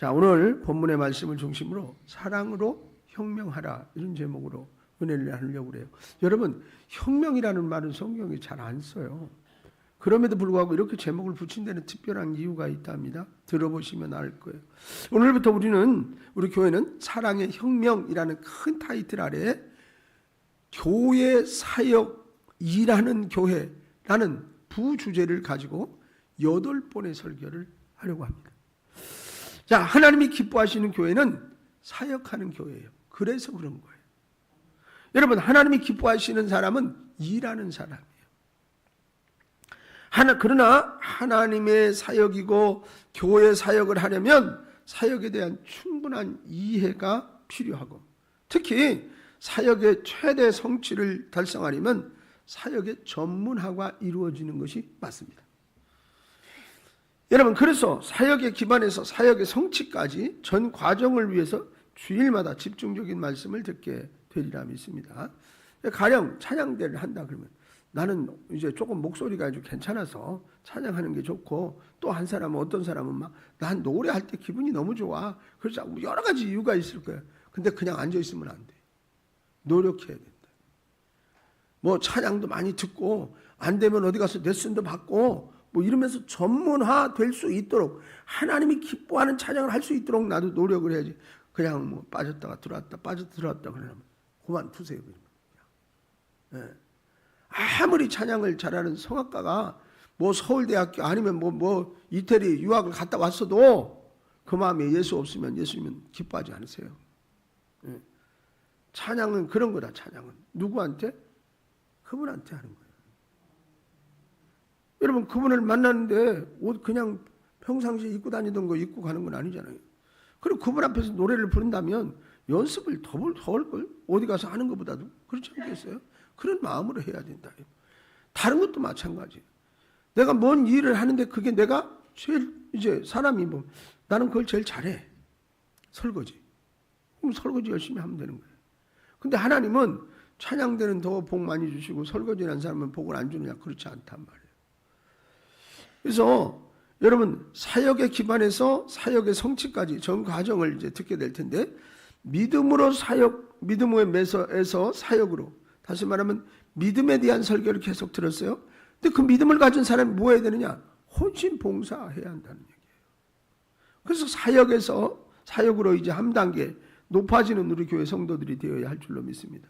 자, 오늘 본문의 말씀을 중심으로 사랑으로 혁명하라, 이런 제목으로 은혜를 나누려고 그래요. 여러분, 혁명이라는 말은 성경에 잘 안 써요. 그럼에도 불구하고 이렇게 제목을 붙인 데는 특별한 이유가 있답니다. 들어보시면 알 거예요. 오늘부터 우리 교회는 사랑의 혁명이라는 큰 타이틀 아래 교회 사역 일하는 교회라는 부주제를 가지고 8번의 설교를 하려고 합니다. 자, 하나님이 기뻐하시는 교회는 사역하는 교회예요. 그래서 그런 거예요. 여러분, 하나님이 기뻐하시는 사람은 일하는 사람이에요. 그러나 하나님의 사역이고 교회 사역을 하려면 사역에 대한 충분한 이해가 필요하고, 특히 사역의 최대 성취를 달성하려면 사역의 전문화가 이루어지는 것이 맞습니다. 여러분, 그래서 사역에 기반해서 사역의 성취까지 전 과정을 위해서 주일마다 집중적인 말씀을 듣게 되리라 믿습니다. 가령 찬양대를 한다 그러면 나는 이제 조금 목소리가 아주 괜찮아서 찬양하는 게 좋고, 또 한 사람은, 어떤 사람은 막 난 노래할 때 기분이 너무 좋아. 그래서 여러 가지 이유가 있을 거예요. 근데 그냥 앉아 있으면 안 돼. 노력해야 된다. 뭐 찬양도 많이 듣고, 안 되면 어디 가서 레슨도 받고, 뭐 이러면서 전문화 될 수 있도록, 하나님이 기뻐하는 찬양을 할 수 있도록 나도 노력을 해야지. 그냥 뭐 빠졌다가 들어왔다 빠졌다 들어왔다 그러면 그만두세요. 네. 아무리 찬양을 잘하는 성악가가 뭐 서울대학교 아니면 뭐 이태리 유학을 갔다 왔어도 그 마음에 예수 없으면 예수님은 기뻐하지 않으세요. 네. 찬양은 그런 거다. 찬양은 누구한테? 그분한테 하는 거예요. 여러분, 그분을 만나는데 옷 그냥 평상시에 입고 다니던 거 입고 가는 건 아니잖아요. 그리고 그분 앞에서 노래를 부른다면 연습을 더 할 걸. 어디 가서 하는 것보다도. 그렇지 않겠어요? 그런 마음으로 해야 된다. 다른 것도 마찬가지예요. 내가 뭔 일을 하는데 그게 내가 제일, 이제 사람이 뭐 나는 그걸 제일 잘해. 설거지. 그럼 설거지 열심히 하면 되는 거예요. 근데 하나님은 찬양대는 더 복 많이 주시고 설거지라는 사람은 복을 안 주느냐, 그렇지 않단 말이에요. 그래서 여러분, 사역에 기반해서 사역의 성취까지 전 과정을 이제 듣게 될 텐데, 믿음으로 사역, 믿음의 매서에서 사역으로, 다시 말하면 믿음에 대한 설교를 계속 들었어요. 근데 그 믿음을 가진 사람이 뭐 해야 되느냐? 헌신 봉사해야 한다는 얘기예요. 그래서 사역에서 사역으로 이제 한 단계 높아지는 우리 교회 성도들이 되어야 할 줄로 믿습니다.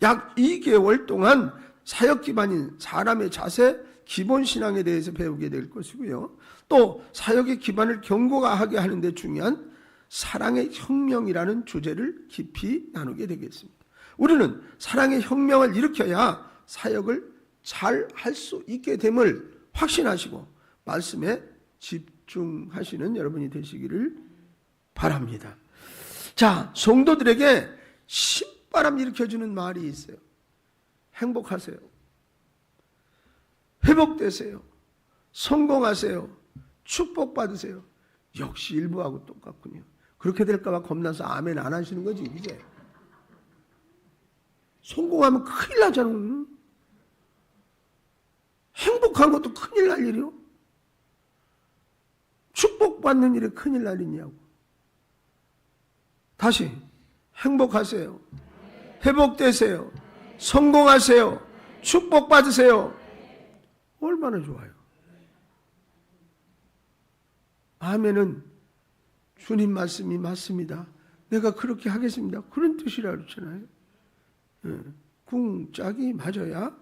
약 2개월 동안 사역 기반인 사람의 자세, 기본 신앙에 대해서 배우게 될 것이고요. 또 사역의 기반을 견고하게 하는 데 중요한 사랑의 혁명이라는 주제를 깊이 나누게 되겠습니다. 우리는 사랑의 혁명을 일으켜야 사역을 잘 할 수 있게 됨을 확신하시고 말씀에 집중하시는 여러분이 되시기를 바랍니다. 자, 성도들에게 신바람 일으켜주는 말이 있어요. 행복하세요. 회복되세요. 성공하세요. 축복받으세요. 역시 일부하고 똑같군요. 그렇게 될까봐 겁나서 아멘 안 하시는 거지, 이제. 성공하면 큰일 나잖아. 행복한 것도 큰일 날 일이요. 축복받는 일이 큰일 날 일이냐고. 다시, 행복하세요. 회복되세요. 성공하세요. 축복받으세요. 얼마나 좋아요. 아멘은 주님 말씀이 맞습니다. 내가 그렇게 하겠습니다. 그런 뜻이라 그렇잖아요. 궁짝이 맞아야.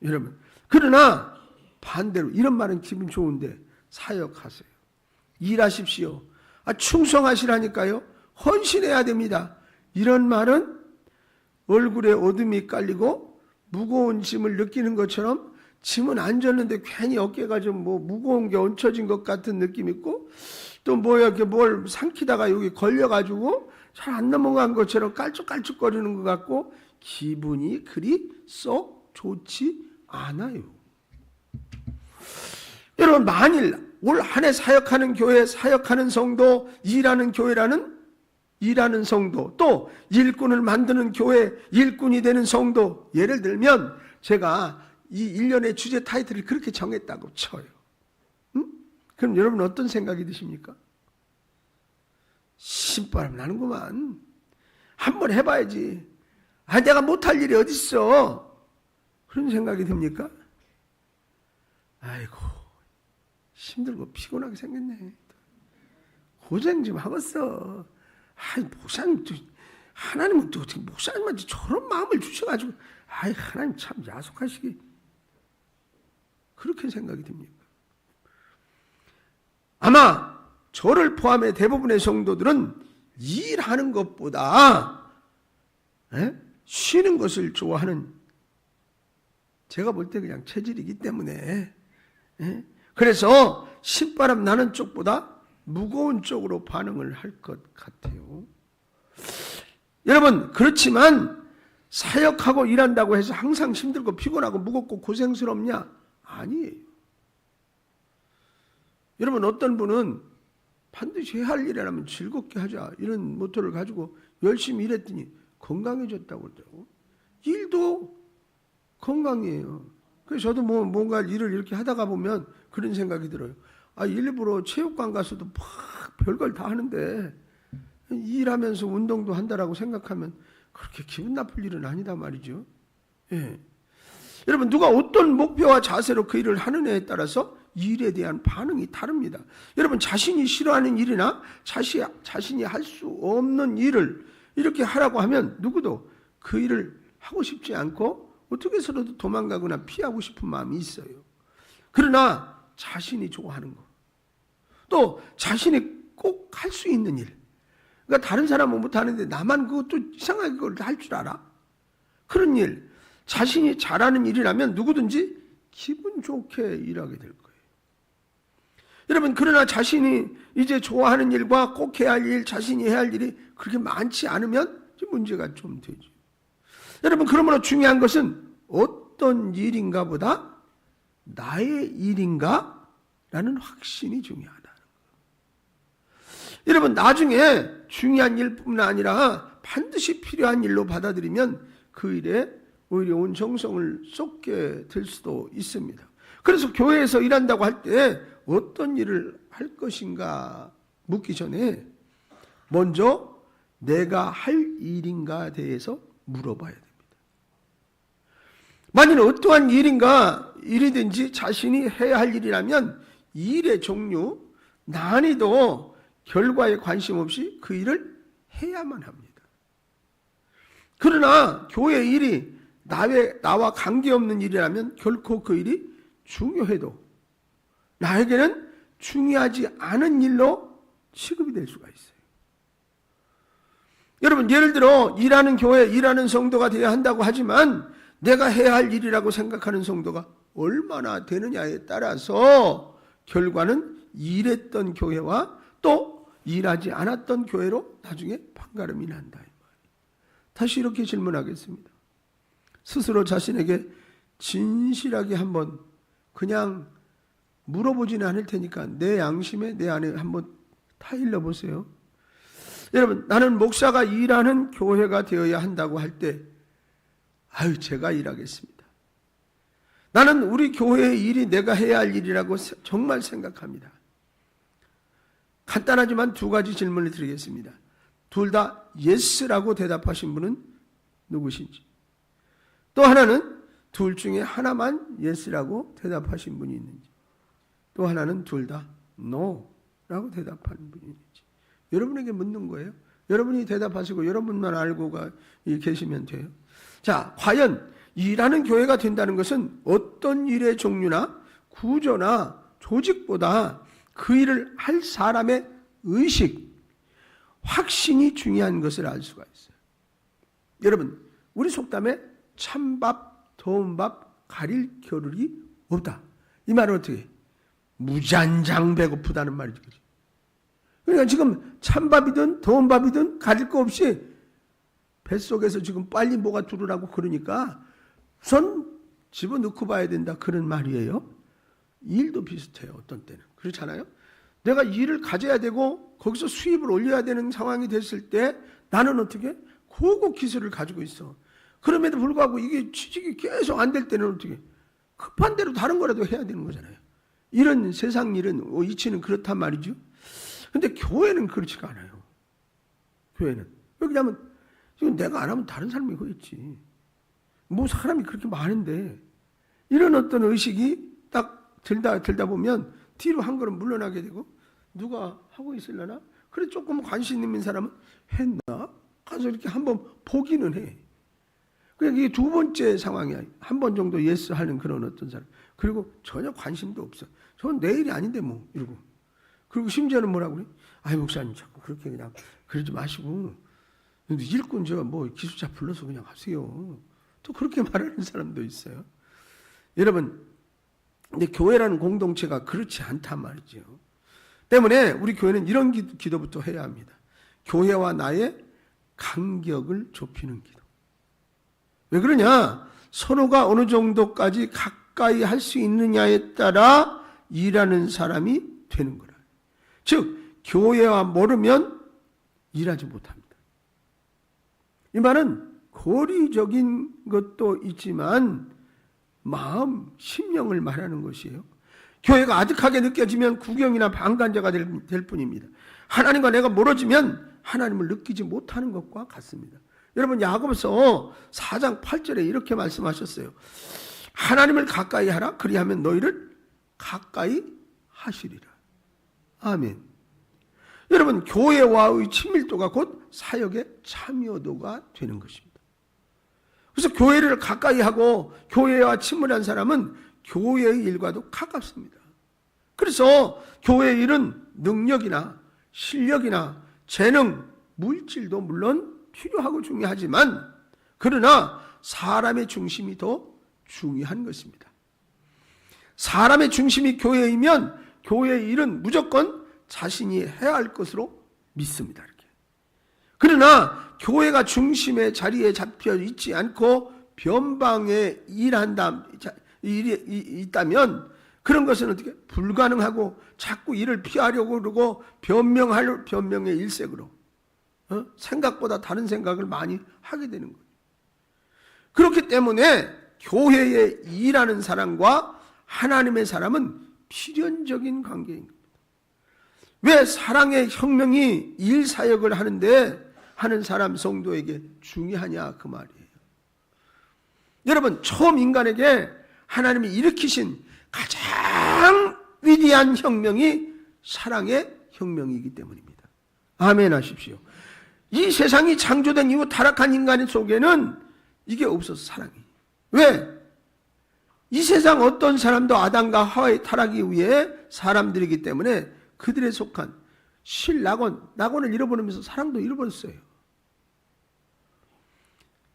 여러분, 그러나 반대로 이런 말은 기분 좋은데 사역하세요. 일하십시오. 충성하시라니까요. 헌신해야 됩니다. 이런 말은 얼굴에 어둠이 깔리고 무거운 짐을 느끼는 것처럼 짐은 안 졌는데 괜히 어깨가 좀 뭐 무거운 게 얹혀진 것 같은 느낌 있고, 또 뭐야, 이렇게 뭘 삼키다가 여기 걸려가지고 잘 안 넘어간 것처럼 깔쭉깔쭉거리는 것 같고, 기분이 그리 썩 좋지 않아요. 여러분, 만일 올 한 해 사역하는 교회, 사역하는 성도, 일하는 교회라는 일하는 성도, 또 일꾼을 만드는 교회, 일꾼이 되는 성도, 예를 들면 제가 이 1년의 주제 타이틀을 그렇게 정했다고 쳐요. 그럼 여러분 어떤 생각이 드십니까? 신바람 나는구만. 한번 해봐야지. 내가 못할 일이 어딨어. 그런 생각이 듭니까? 아이고, 힘들고 피곤하게 생겼네. 고생 좀 하겠어. 목사님, 하나님은 또 어떻게 목사님한테 저런 마음을 주셔가지고, 하나님 참 야속하시기. 그렇게 생각이 듭니까? 아마 저를 포함해 대부분의 성도들은 일하는 것보다 쉬는 것을 좋아하는, 제가 볼 때 그냥 체질이기 때문에, 그래서 신바람 나는 쪽보다 무거운 쪽으로 반응을 할 것 같아요. 여러분, 그렇지만 사역하고 일한다고 해서 항상 힘들고 피곤하고 무겁고 고생스럽냐? 아니에요. 여러분, 어떤 분은 반드시 해야 할 일이라면 즐겁게 하자, 이런 모토를 가지고 열심히 일했더니 건강해졌다고 그러더라고. 일도 건강이에요. 그래서 저도 뭔가 일을 이렇게 하다가 보면 그런 생각이 들어요. 일부러 체육관 가서도 막 별걸 다 하는데 일하면서 운동도 한다라고 생각하면 그렇게 기분 나쁠 일은 아니다 말이죠. 예. 여러분, 누가 어떤 목표와 자세로 그 일을 하느냐에 따라서 일에 대한 반응이 다릅니다. 여러분, 자신이 싫어하는 일이나 자신이 할 수 없는 일을 이렇게 하라고 하면 누구도 그 일을 하고 싶지 않고 어떻게 해서라도 도망가거나 피하고 싶은 마음이 있어요. 그러나 자신이 좋아하는 것, 또 자신이 꼭 할 수 있는 일, 그러니까 다른 사람은 못하는데 나만 그것도 이상하게 그걸 할 줄 알아? 그런 일, 자신이 잘하는 일이라면 누구든지 기분 좋게 일하게 될 거예요. 여러분, 그러나 자신이 이제 좋아하는 일과 꼭 해야 할 일, 자신이 해야 할 일이 그렇게 많지 않으면 문제가 좀 되죠. 여러분, 그러므로 중요한 것은 어떤 일인가 보다 나의 일인가? 라는 확신이 중요하다는 거예요. 여러분, 나중에 중요한 일뿐만 아니라 반드시 필요한 일로 받아들이면 그 일에 오히려 온 정성을 쏟게 될 수도 있습니다. 그래서 교회에서 일한다고 할 때 어떤 일을 할 것인가 묻기 전에 먼저 내가 할 일인가에 대해서 물어봐야 됩니다. 만일 어떠한 일이든지 자신이 해야 할 일이라면 일의 종류, 난이도, 결과에 관심 없이 그 일을 해야만 합니다. 그러나 교회 일이 나와 관계없는 일이라면 결코 그 일이 중요해도 나에게는 중요하지 않은 일로 취급이 될 수가 있어요. 여러분, 예를 들어 일하는 교회, 일하는 성도가 되어야 한다고 하지만 내가 해야 할 일이라고 생각하는 성도가 얼마나 되느냐에 따라서 결과는 일했던 교회와 또 일하지 않았던 교회로 나중에 판가름이 난다. 다시 이렇게 질문하겠습니다. 스스로 자신에게 진실하게 한번 그냥 물어보지는 않을 테니까 내 양심에 내 안에 한번 타일러 보세요. 여러분, 나는 목사가 일하는 교회가 되어야 한다고 할 때 제가 일하겠습니다. 나는 우리 교회의 일이 내가 해야 할 일이라고 정말 생각합니다. 간단하지만 두 가지 질문을 드리겠습니다. 둘 다 예스라고 대답하신 분은 누구신지, 또 하나는 둘 중에 하나만 예스라고 대답하신 분이 있는지, 또 하나는 둘 다 노라고 대답하는 분이 있는지 여러분에게 묻는 거예요. 여러분이 대답하시고 여러분만 알고 계시면 돼요. 자, 과연 일하는 교회가 된다는 것은 어떤 일의 종류나 구조나 조직보다 그 일을 할 사람의 의식, 확신이 중요한 것을 알 수가 있어요. 여러분, 우리 속담에 찬밥, 더운 밥 가릴 겨를이 없다. 이 말은 어떻게? 무잔장 배고프다는 말이죠. 그러니까 지금 찬밥이든 더운 밥이든 가릴 거 없이 뱃속에서 지금 빨리 뭐가 들어오라고 그러니까 우선 집어넣고 봐야 된다, 그런 말이에요. 일도 비슷해요. 어떤 때는 그렇잖아요. 내가 일을 가져야 되고 거기서 수입을 올려야 되는 상황이 됐을 때 나는 어떻게? 고급 기술을 가지고 있어. 그럼에도 불구하고 이게 취직이 계속 안 될 때는 어떻게? 급한 대로 다른 거라도 해야 되는 거잖아요. 이런 세상 일은 이치는 그렇단 말이죠. 근데 교회는 그렇지가 않아요. 교회는. 왜냐하면 이건 내가 안 하면 다른 사람이 하겠지. 뭐 사람이 그렇게 많은데 이런 어떤 의식이 딱 들다 보면 뒤로 한 걸음 물러나게 되고 누가 하고 있으려나? 그래 조금 관심 있는 사람은 했나? 가서 이렇게 한번 보기는 해. 그러니까 이게 두 번째 상황이야. 한 번 정도 예스 하는 그런 어떤 사람. 그리고 전혀 관심도 없어. 저건 내 일이 아닌데 뭐 이러고. 그리고 심지어는 뭐라고 그래? 아이 목사님 자꾸 그렇게 그냥 그러지 마시고 일꾼 저 뭐 기술자 불러서 그냥 하세요. 또 그렇게 말하는 사람도 있어요. 여러분, 근데 교회라는 공동체가 그렇지 않단 말이죠. 때문에 우리 교회는 이런 기도부터 해야 합니다. 교회와 나의 간격을 좁히는 기도. 왜 그러냐? 서로가 어느 정도까지 가까이 할 수 있느냐에 따라 일하는 사람이 되는 거라. 즉, 교회와 멀으면 일하지 못합니다. 이 말은 거리적인 것도 있지만 마음, 심령을 말하는 것이에요. 교회가 아득하게 느껴지면 구경이나 방관자가 될 뿐입니다. 하나님과 내가 멀어지면 하나님을 느끼지 못하는 것과 같습니다. 여러분, 야고보서 4장 8절에 이렇게 말씀하셨어요. 하나님을 가까이 하라. 그리하면 너희를 가까이 하시리라. 아멘. 여러분, 교회와의 친밀도가 곧 사역의 참여도가 되는 것입니다. 그래서 교회를 가까이 하고 교회와 친밀한 사람은 교회의 일과도 가깝습니다. 그래서 교회의 일은 능력이나 실력이나 재능, 물질도 물론 필요하고 중요하지만 그러나 사람의 중심이 더 중요한 것입니다. 사람의 중심이 교회이면 교회의 일은 무조건 자신이 해야 할 것으로 믿습니다. 이렇게. 그러나 교회가 중심의 자리에 잡혀 있지 않고 변방에 일이 있다면 그런 것은 어떻게 불가능하고 자꾸 일을 피하려고 그러고 변명의 일색으로 생각보다 다른 생각을 많이 하게 되는 거예요. 그렇기 때문에 교회에 일하는 사람과 하나님의 사람은 필연적인 관계인 겁니다. 왜 사랑의 혁명이 일 사역을 하는 사람 성도에게 중요하냐 그 말이에요. 여러분, 처음 인간에게 하나님이 일으키신 가장 위대한 혁명이 사랑의 혁명이기 때문입니다. 아멘 하십시오. 이 세상이 창조된 이후 타락한 인간 속에는 이게 없어서 사랑이. 왜? 이 세상 어떤 사람도 아담과 하와의 타락 이후에 사람들이기 때문에 그들에 속한 낙원을 잃어버리면서 사랑도 잃어버렸어요.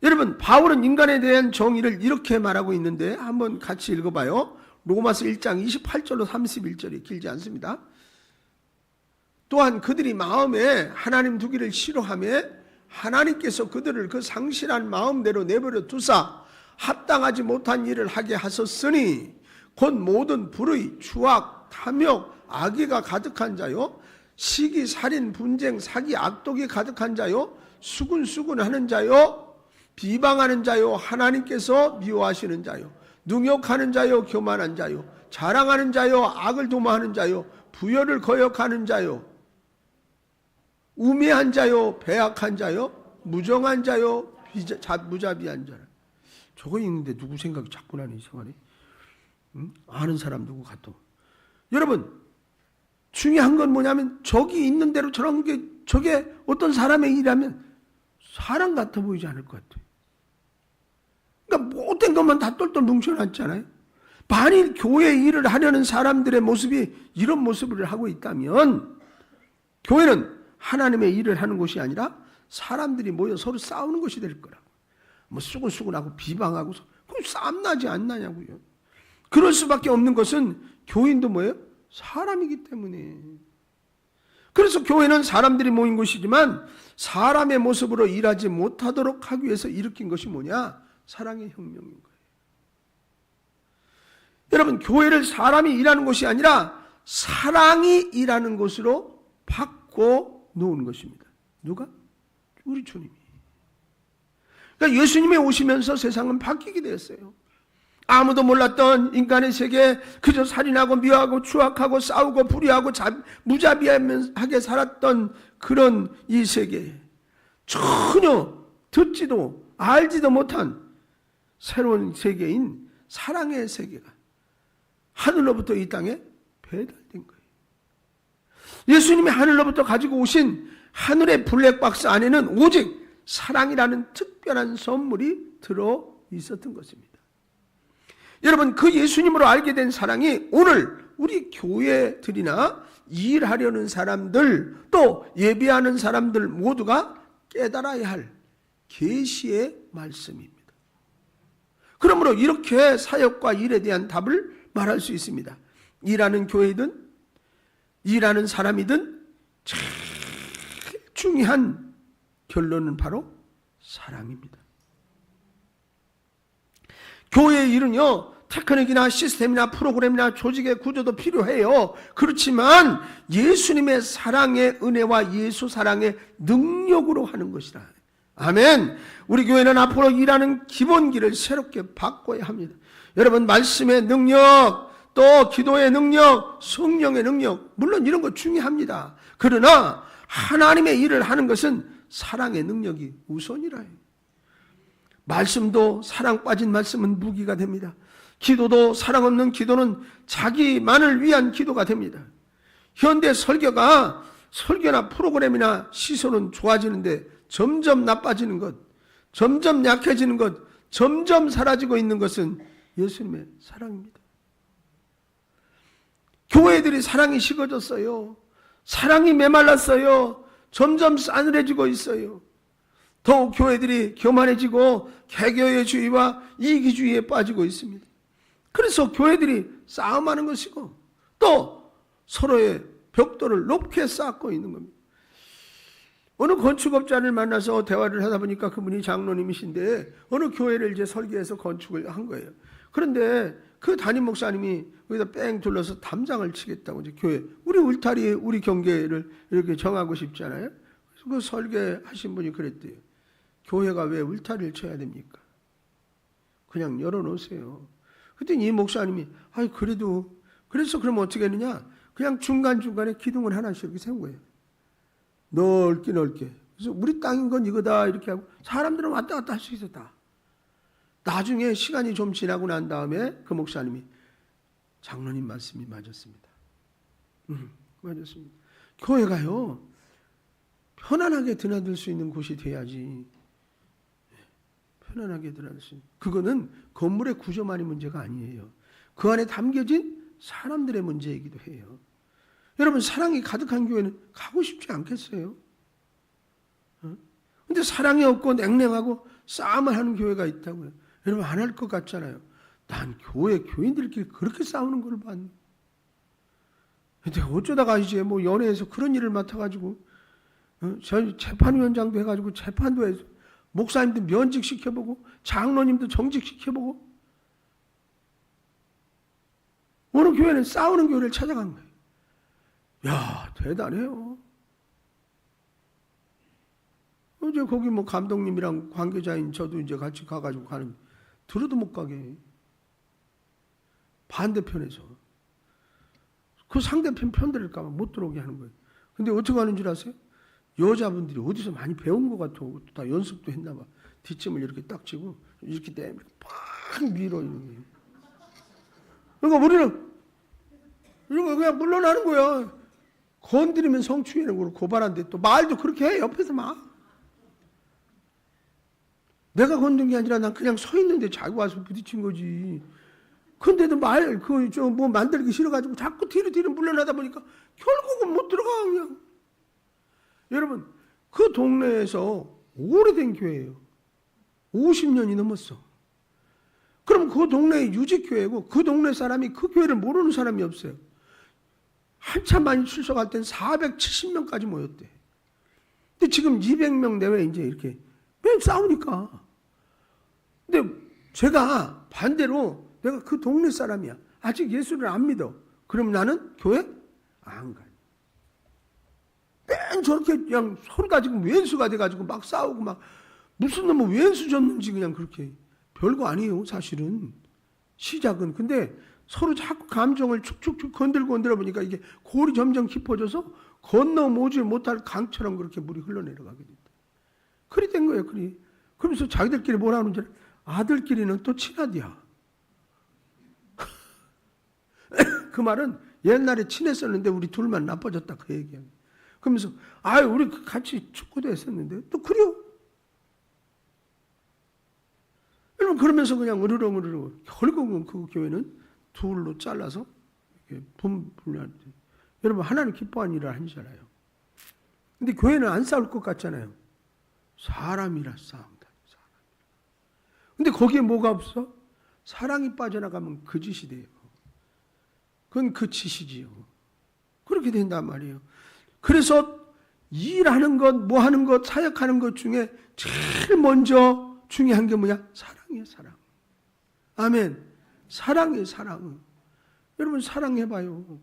여러분, 바울은 인간에 대한 정의를 이렇게 말하고 있는데 한번 같이 읽어봐요. 로마서 1장 28절로 31절이 길지 않습니다. 또한 그들이 마음에 하나님 두기를 싫어하며 하나님께서 그들을 그 상실한 마음대로 내버려 두사 합당하지 못한 일을 하게 하셨으니 곧 모든 불의, 추악, 탐욕, 악의가 가득한 자요, 시기, 살인, 분쟁, 사기, 악독이 가득한 자요, 수군수군하는 자요, 비방하는 자요, 하나님께서 미워하시는 자요, 능욕하는 자요, 교만한 자요, 자랑하는 자요, 악을 도모하는 자요, 부여를 거역하는 자요, 우매한 자요, 배악한 자요, 무정한 자요, 무자비한 자라. 저거 읽는데 누구 생각이 자꾸 나네, 이상하네. 아는 사람 누구 같아. 여러분, 중요한 건 뭐냐면 저기 있는 대로 저게 어떤 사람의 일이라면 사람 같아 보이지 않을 것 같아요. 그러니까 못된 것만 다 똘똘 뭉쳐놨잖아요. 만일 교회 일을 하려는 사람들의 모습이 이런 모습을 하고 있다면 교회는 하나님의 일을 하는 곳이 아니라 사람들이 모여 서로 싸우는 것이 될 거라고. 뭐 수군수군하고 비방하고 그럼 싸움 나지 안 나냐고요. 그럴 수밖에 없는 것은 교인도 뭐예요? 사람이기 때문에. 그래서 교회는 사람들이 모인 곳이지만 사람의 모습으로 일하지 못하도록 하기 위해서 일으킨 것이 뭐냐? 사랑의 혁명인 거예요. 여러분, 교회를 사람이 일하는 곳이 아니라 사랑이 일하는 곳으로 바꿔 놓은 것입니다. 누가? 우리 주님이. 그러니까 예수님이 오시면서 세상은 바뀌게 되었어요. 아무도 몰랐던 인간의 세계, 그저 살인하고 미워하고 추악하고 싸우고 불의하고 무자비하게 살았던 그런 이 세계에 전혀 듣지도 알지도 못한 새로운 세계인 사랑의 세계가 하늘로부터 이 땅에 배달된 거예요. 예수님이 하늘로부터 가지고 오신 하늘의 블랙박스 안에는 오직 사랑이라는 특별한 선물이 들어 있었던 것입니다. 여러분, 그 예수님으로 알게 된 사랑이 오늘 우리 교회들이나 일하려는 사람들, 또 예배하는 사람들 모두가 깨달아야 할 계시의 말씀입니다. 그러므로 이렇게 사역과 일에 대한 답을 말할 수 있습니다. 일하는 교회든 일하는 사람이든 제일 중요한 결론은 바로 사랑입니다. 교회의 일은요, 테크닉이나 시스템이나 프로그램이나 조직의 구조도 필요해요. 그렇지만 예수님의 사랑의 은혜와 예수 사랑의 능력으로 하는 것이라. 아멘. 우리 교회는 앞으로 일하는 기본기를 새롭게 바꿔야 합니다. 여러분, 말씀의 능력, 또 기도의 능력, 성령의 능력, 물론 이런 거 중요합니다. 그러나 하나님의 일을 하는 것은 사랑의 능력이 우선이라 해요. 말씀도 사랑 빠진 말씀은 무기가 됩니다. 기도도 사랑 없는 기도는 자기만을 위한 기도가 됩니다. 현대 설교나 프로그램이나 시선은 좋아지는데 점점 나빠지는 것, 점점 약해지는 것, 점점 사라지고 있는 것은 예수님의 사랑입니다. 교회들이 사랑이 식어졌어요. 사랑이 메말랐어요. 점점 싸늘해지고 있어요. 더욱 교회들이 교만해지고 개교의 주의와 이기주의에 빠지고 있습니다. 그래서 교회들이 싸움하는 것이고 또 서로의 벽돌을 높게 쌓고 있는 겁니다. 어느 건축업자를 만나서 대화를 하다 보니까 그분이 장로님이신데 어느 교회를 이제 설계해서 건축을 한 거예요. 그런데 그 담임 목사님이 여기다 뺑 둘러서 담장을 치겠다고 이제 교회, 우리 울타리에 우리 경계를 이렇게 정하고 싶잖아요. 그래서 그 설계하신 분이 그랬대요. 교회가 왜 울타리를 쳐야 됩니까? 그냥 열어놓으세요. 그랬더니 이 목사님이 그래서 그럼 어떻게 했느냐? 그냥 중간중간에 기둥을 하나씩 이렇게 세운 거예요. 넓게. 그래서 우리 땅인 건 이거다 이렇게 하고 사람들은 왔다 갔다 할 수 있었다. 나중에 시간이 좀 지나고 난 다음에 그 목사님이 장로님 말씀이 맞았습니다. 맞았습니다. 교회가요, 편안하게 드나들 수 있는 곳이 돼야지. 편안하게 드나들 수 있는. 그거는 건물의 구조만이 문제가 아니에요. 그 안에 담겨진 사람들의 문제이기도 해요. 여러분, 사랑이 가득한 교회는 가고 싶지 않겠어요? 근데 사랑이 없고 냉랭하고 싸움을 하는 교회가 있다고요. 여러분, 안 할 것 같잖아요. 난 교인들끼리 그렇게 싸우는 걸 봤네. 근데 어쩌다가 이제 뭐 연회에서 그런 일을 맡아가지고, 저 재판위원장도 해가지고 재판도 해서 목사님도 면직시켜보고 장로님도 정직시켜보고 어느 교회는 싸우는 교회를 찾아간 거예요. 야, 대단해요. 이제 거기 뭐 감독님이랑 관계자인 저도 이제 같이 가가지고 가는, 들어도 못 가게. 반대편에서. 그 상대편 편들을까봐 못 들어오게 하는 거예요. 근데 어떻게 하는 줄 아세요? 여자분들이 어디서 많이 배운 것 같아. 다 연습도 했나 봐. 뒷짐을 이렇게 딱 치고 이렇게 떼면 팍 밀어. 이렇게. 그러니까 우리는 이런 거 그냥 물러나는 거야. 건드리면 성추행을 그러고 고발한데 또 말도 그렇게 해. 옆에서 막. 내가 건든 게 아니라 난 그냥 서 있는데 자기 와서 부딪힌 거지. 근데도 뭐 만들기 싫어가지고 자꾸 뒤로 물러나다 보니까 결국은 못 들어가, 그냥. 여러분, 그 동네에서 오래된 교회예요. 50년이 넘었어. 그럼 그 동네의 유직교회고 그 동네 사람이 그 교회를 모르는 사람이 없어요. 한참 많이 출석할 땐 470명까지 모였대. 근데 지금 200명 내외 이제 이렇게 매일 싸우니까. 근데 제가 반대로 내가 그 동네 사람이야. 아직 예수를 안 믿어. 그럼 나는 교회 안 가요. 맨 저렇게 그냥 서로가 지금 왼수가 돼가지고 막 싸우고 막 무슨 놈의 왼수 졌는지 그냥 그렇게. 별거 아니에요, 사실은. 시작은. 근데 서로 자꾸 감정을 축축축 건들고 보니까 이게 골이 점점 깊어져서 건너오지 못할 강처럼 그렇게 물이 흘러내려가게 된다. 그리 된 거예요, 그리. 그러면서 자기들끼리 뭐라 하는지 아들끼리는 또 친하디야. 그 말은 옛날에 친했었는데 우리 둘만 나빠졌다 그 얘기야. 그러면서 우리 같이 축구도 했었는데 또 그래요. 여러분 그러면서 그냥 으르렁 결국은 그 교회는 둘로 잘라서 분리할 때 여러분 하나님 기뻐하는 일을 하시잖아요. 근데 교회는 안 싸울 것 같잖아요. 사람이라 싸움다. 근데 거기에 뭐가 없어? 사랑이 빠져나가면 그 짓이 돼요. 그건 그 짓이지요. 그렇게 된단 말이에요. 그래서 일하는 것, 뭐 하는 것, 사역하는 것 중에 제일 먼저 중요한 게 뭐냐? 사랑이에요, 사랑. 아멘. 사랑이에요, 사랑. 여러분 사랑해봐요.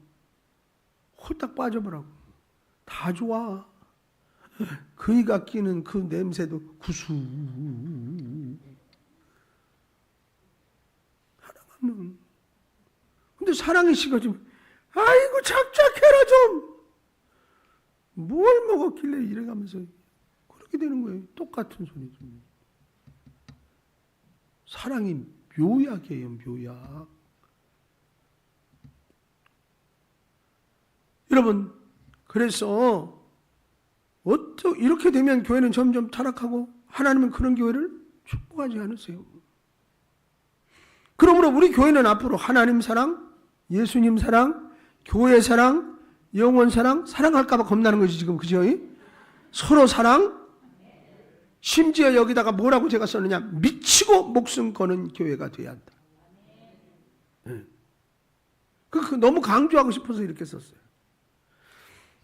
홀딱 빠져보라고. 다 좋아. 그이가 끼는 그 냄새도 구수. 사랑하면. 근데 사랑이 식어지면 아이고 착착해라 좀. 뭘 먹었길래 이래가면서 그렇게 되는 거예요. 똑같은 소리죠. 사랑이 묘약이에요, 묘약. 여러분 그래서 이렇게 되면 교회는 점점 타락하고 하나님은 그런 교회를 축복하지 않으세요. 그러므로 우리 교회는 앞으로 하나님 사랑, 예수님 사랑, 교회 사랑, 영원 사랑, 사랑할까 봐 겁나는 거지 지금, 그죠? 서로 사랑, 심지어 여기다가 뭐라고 제가 썼느냐, 미치고 목숨 거는 교회가 돼야 한다. 네. 너무 강조하고 싶어서 이렇게 썼어요.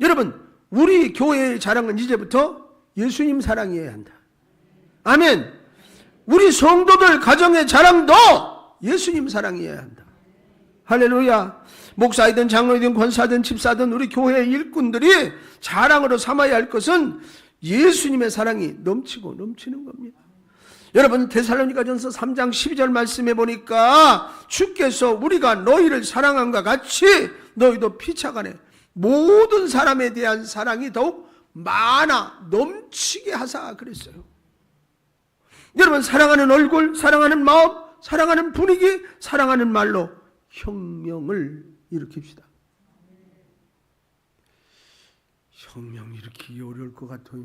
여러분 우리 교회의 자랑은 이제부터 예수님 사랑이어야 한다. 아멘. 우리 성도들 가정의 자랑도 예수님 사랑이어야 한다. 할렐루야. 목사이든 장로이든 권사든 집사든 우리 교회의 일꾼들이 자랑으로 삼아야 할 것은 예수님의 사랑이 넘치고 넘치는 겁니다. 여러분 데살로니가전서 3장 12절 말씀해 보니까 주께서 우리가 너희를 사랑함과 같이 너희도 피차간에 모든 사람에 대한 사랑이 더욱 많아 넘치게 하사 그랬어요. 여러분 사랑하는 얼굴, 사랑하는 마음, 사랑하는 분위기, 사랑하는 말로 혁명을 일으킵시다. 혁명 일으키기 어려울 것 같아요.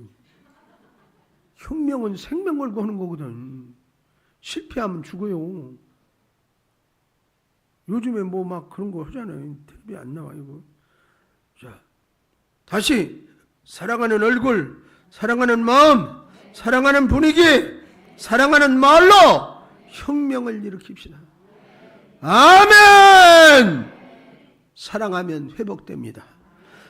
혁명은 생명 걸고 하는 거거든. 실패하면 죽어요. 요즘에 뭐 막 그런 거 하잖아요. 텔레비 안 나와 이거. 자, 다시 사랑하는 얼굴, 사랑하는 마음, 사랑하는 분위기, 사랑하는 말로 혁명을 일으킵시다. 아멘. 사랑하면 회복됩니다.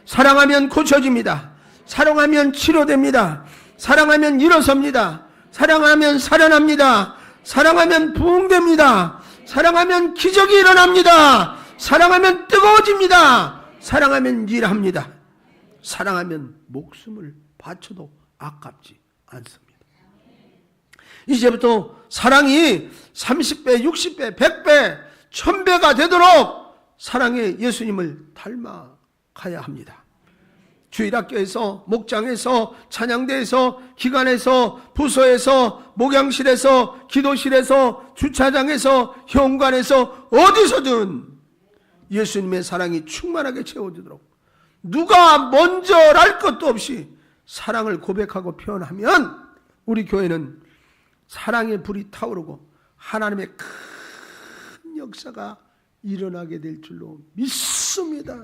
사랑하면 고쳐집니다. 사랑하면 치료됩니다. 사랑하면 일어섭니다. 사랑하면 살아납니다. 사랑하면 부흥됩니다. 사랑하면 기적이 일어납니다. 사랑하면 뜨거워집니다. 사랑하면 일합니다. 사랑하면 목숨을 바쳐도 아깝지 않습니다. 이제부터 사랑이 30배, 60배, 100배, 1000배가 되도록 사랑의 예수님을 닮아가야 합니다. 주일학교에서, 목장에서, 찬양대에서, 기관에서, 부서에서, 목양실에서, 기도실에서, 주차장에서, 현관에서, 어디서든 예수님의 사랑이 충만하게 채워지도록 누가 먼저랄 것도 없이 사랑을 고백하고 표현하면 우리 교회는 사랑의 불이 타오르고 하나님의 큰 역사가 일어나게 될 줄로 믿습니다.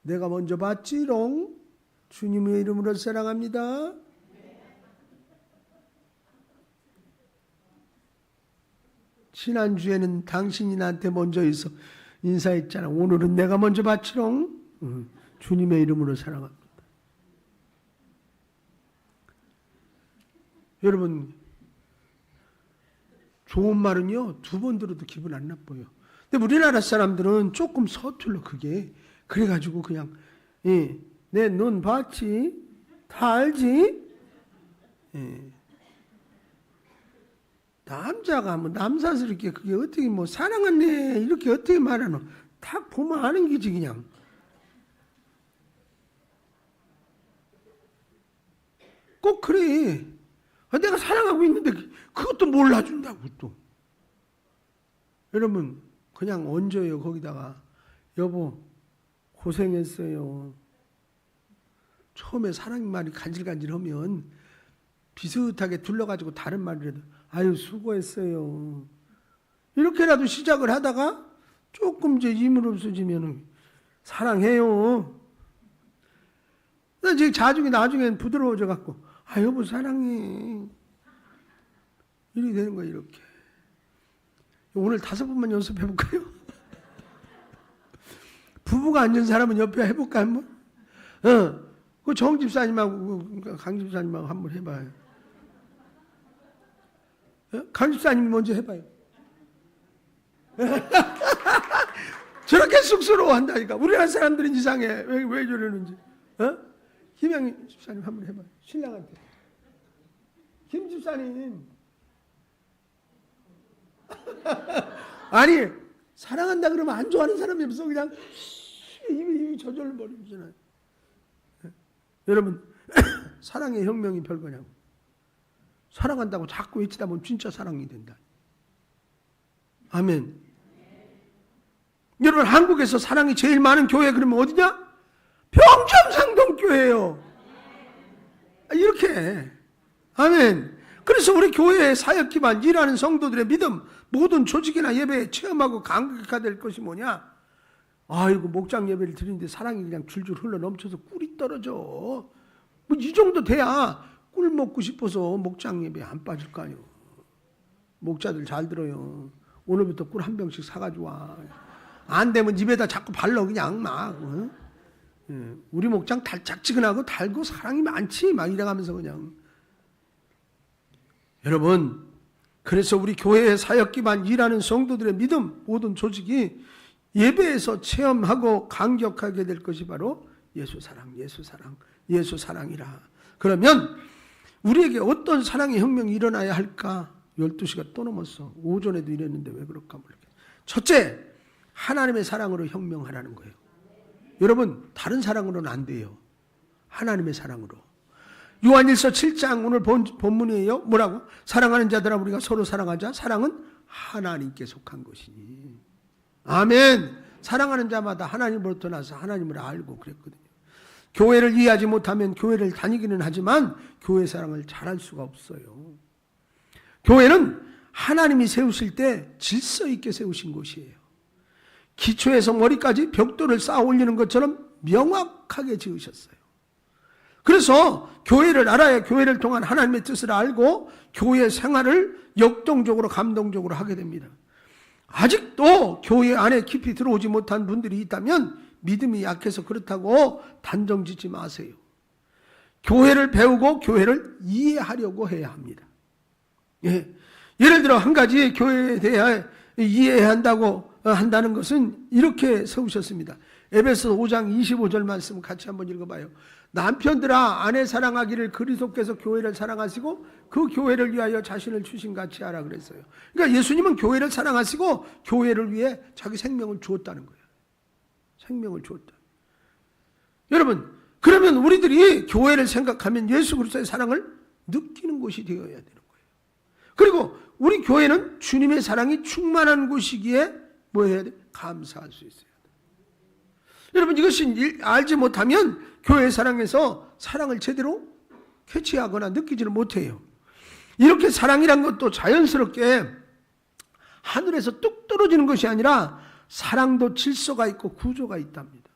내가 먼저 봤지롱. 주님의 이름으로 사랑합니다. 지난주에는 당신이 나한테 먼저 있어 인사했잖아. 오늘은 내가 먼저 봤지롱. 주님의 이름으로 사랑합니다. 여러분 좋은 말은요 2번 들어도 기분 안 나빠요. 근데 우리나라 사람들은 조금 서툴러 그게. 그래가지고 그냥 내 눈 봤지? 다 알지? 남자가 뭐 남사스럽게 그게 어떻게 뭐 사랑하네 이렇게 어떻게 말하노? 딱 보면 아는 게지 그냥. 꼭 그래. 내가 사랑하고 있는데 그것도 몰라준다고 또. 여러분 그냥 얹어요. 거기다가 여보 고생했어요. 처음에 사랑 말이 간질간질하면 비슷하게 둘러가지고 다른 말이라도 아유 수고했어요. 이렇게라도 시작을 하다가 조금 이제 힘을 없어지면 사랑해요. 이제 나중엔 부드러워져 갖고 아 여보 사랑해. 이렇게 되는 거예요. 이렇게. 오늘 5번만 연습해 볼까요? 부부가 앉은 사람은 옆에 해볼까 한번? 그 정 집사님하고 강 집사님하고 한번 해봐요. 강 집사님 먼저 해봐요. 저렇게 쑥스러워한다니까. 우리나라 사람들은 이상해. 왜 저러는지. 김영희 집사님 한번 해봐요. 신랑한테. 김 집사님. 아니 사랑한다 그러면 안 좋아하는 사람이 없어. 그냥 입이 저절로 버리잖아요. 여러분 사랑의 혁명이 별거냐고. 사랑한다고 자꾸 외치다 보면 진짜 사랑이 된다. 아멘. 여러분 한국에서 사랑이 제일 많은 교회 그러면 어디냐? 평점상동교회예요. 이렇게. 아멘. 그래서 우리 교회의 사역 기반 일하는 성도들의 믿음, 모든 조직이나 예배에 체험하고 감격해야 될 것이 뭐냐? 아이고 목장 예배를 드리는데 사랑이 그냥 줄줄 흘러 넘쳐서 꿀이 떨어져. 뭐 이 정도 돼야 꿀 먹고 싶어서 목장 예배 안 빠질 거 아니에요. 목자들 잘 들어요. 오늘부터 꿀 한 병씩 사가지고 와. 안 되면 입에다 자꾸 발라 그냥 막. 우리 목장 달짝지근하고 달고 사랑이 많지 막 이래가면서 그냥. 여러분 그래서 우리 교회의 사역 기반 일하는 성도들의 믿음 모든 조직이 예배에서 체험하고 감격하게 될 것이 바로 예수사랑 예수사랑 예수사랑이라. 그러면 우리에게 어떤 사랑의 혁명이 일어나야 할까? 12시가 또 넘었어. 오전에도 이랬는데 왜 그럴까 모르겠어. 첫째, 하나님의 사랑으로 혁명하라는 거예요. 여러분 다른 사랑으로는 안 돼요. 하나님의 사랑으로. 요한일서 7장 오늘 본문이에요. 뭐라고? 사랑하는 자들아 우리가 서로 사랑하자. 사랑은 하나님께 속한 것이니. 아멘. 사랑하는 자마다 하나님으로부터 나서 하나님을 알고 그랬거든요. 교회를 이해하지 못하면 교회를 다니기는 하지만 교회 사랑을 잘할 수가 없어요. 교회는 하나님이 세우실 때 질서 있게 세우신 곳이에요. 기초에서 머리까지 벽돌을 쌓아 올리는 것처럼 명확하게 지으셨어요. 그래서 교회를 알아야 교회를 통한 하나님의 뜻을 알고 교회 생활을 역동적으로 감동적으로 하게 됩니다. 아직도 교회 안에 깊이 들어오지 못한 분들이 있다면 믿음이 약해서 그렇다고 단정 짓지 마세요. 교회를 배우고 교회를 이해하려고 해야 합니다. 예를 들어 한 가지 교회에 대해 이해해야 한다는 것은 이렇게 세우셨습니다. 에베소 5장 25절 말씀 같이 한번 읽어봐요. 남편들아 아내 사랑하기를 그리스도께서 교회를 사랑하시고 그 교회를 위하여 자신을 주신 같이 하라 그랬어요. 그러니까 예수님은 교회를 사랑하시고 교회를 위해 자기 생명을 주었다는 거예요. 생명을 주었다. 여러분 그러면 우리들이 교회를 생각하면 예수 그리스도의 사랑을 느끼는 곳이 되어야 되는 거예요. 그리고 우리 교회는 주님의 사랑이 충만한 곳이기에 뭐 해야 돼? 감사할 수 있어요. 여러분 이것이 알지 못하면 교회 사랑에서 사랑을 제대로 캐치하거나 느끼지를 못해요. 이렇게 사랑이란 것도 자연스럽게 하늘에서 뚝 떨어지는 것이 아니라 사랑도 질서가 있고 구조가 있답니다.